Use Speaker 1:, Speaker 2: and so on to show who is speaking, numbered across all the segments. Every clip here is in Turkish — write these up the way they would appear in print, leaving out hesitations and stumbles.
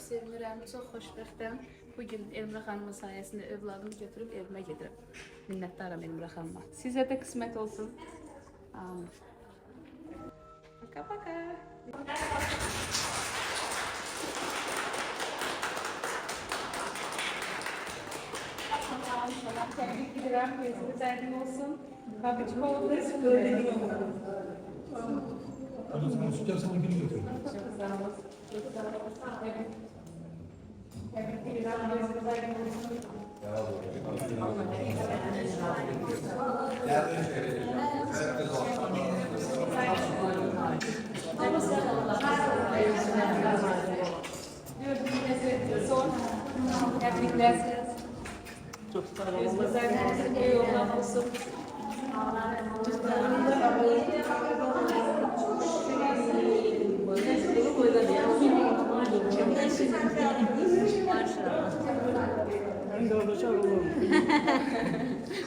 Speaker 1: sevinirəm, çox xoşbəxtəm. Bugün Elmira xanımın sayəsində övladımı götürüb evimə gedirəm. Minnətdaram Elmira xanıma. Sizə də qismət olsun. Amin. Paka paka. Tebrik ederim. Gözünüz aydın olsun. Kapıcı oldu.
Speaker 2: Ama sen tutarsan gün götür.
Speaker 1: Çok sağ olun. Çok sağ olun. Tebrik ederim. Gözünüz aydın olsun. Son. Tebrikler.
Speaker 3: Çok sağ olun.
Speaker 1: Gözünüz aydın olsun. Yoldan olsun.
Speaker 3: Ben de orada çok olurum.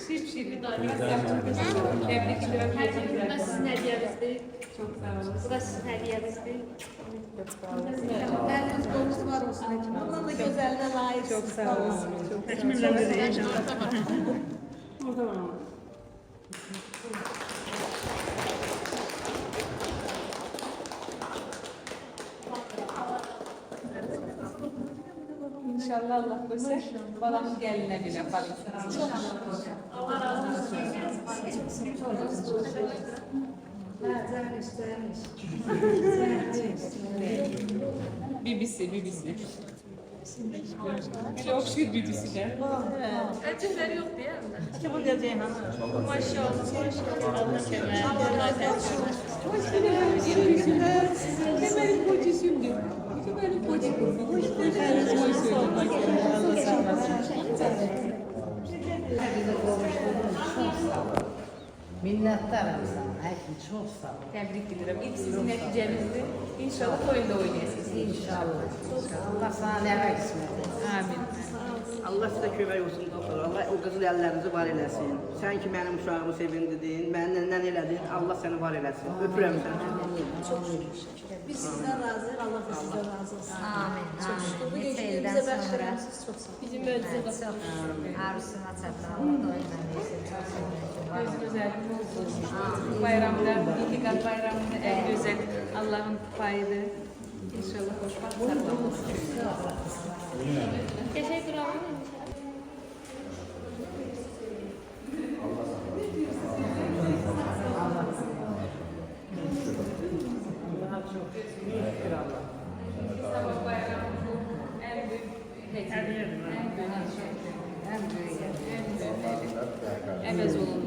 Speaker 1: Hiçbir şey bir daha tebrik ediyorum.
Speaker 4: Bu da sizin hediyənizdir.
Speaker 1: Çok sağ olun.
Speaker 4: Bu da sizin hediyənizdir.
Speaker 1: Çok sağ olun.
Speaker 5: Eliniz kolunuz var olsun Hekim. Allah da gözəlinə layiq.
Speaker 1: Çok sağ olun. Çok sağ olun.
Speaker 3: Bismillah vereyim. Orada var.
Speaker 1: İnşallah Allah koysa balamın geline bile falan. BBC. Çok şükür BBC de.
Speaker 4: Ölçüləri yox deyəm də.
Speaker 5: Kim o diyeceğim ha?
Speaker 4: Maşallah. Allah kömək. Allah
Speaker 1: Kemerin kocasıyımdır. Kemerin kocasıyım. Hoş
Speaker 6: Minnettarım sana. Hekim çok sağ ol.
Speaker 1: Tebrik ederim. İlk sizin neticenizdir. İnşallah oyunda oynayasınız.
Speaker 6: İnşallah. Allah sana ne kısmet etsin.
Speaker 1: Amin.
Speaker 3: Allah sizə kömək olsun doktor. Allah o qızıl əllərinizi var eləsin. Sən ki mənim uşağımı sevindirdin, məndən elədin. Allah səni var eləsin. Öpürəm səni.
Speaker 5: Biz sizden razıyıq. Allah da sizden razı olsun.
Speaker 7: Amin.
Speaker 5: Bu
Speaker 7: Amin.
Speaker 5: gece
Speaker 7: Neçə
Speaker 5: bize
Speaker 7: ildən sonra
Speaker 5: bəxşələmişsiniz. Çok sağ olun.
Speaker 4: Bizim möcüzə
Speaker 7: çox arzusuna çatdıralım. Doymamışsın. Çox sevindim.
Speaker 1: Gözünüz aydın olsun. Bayramda, İltikat bayramında en güzel Allah'ın payıdır. İnşallah hoşbahtlar olsun.
Speaker 4: Teşekkür ederim.
Speaker 1: Sabah bayramının en büyük hediye. En büyük. Emez olun.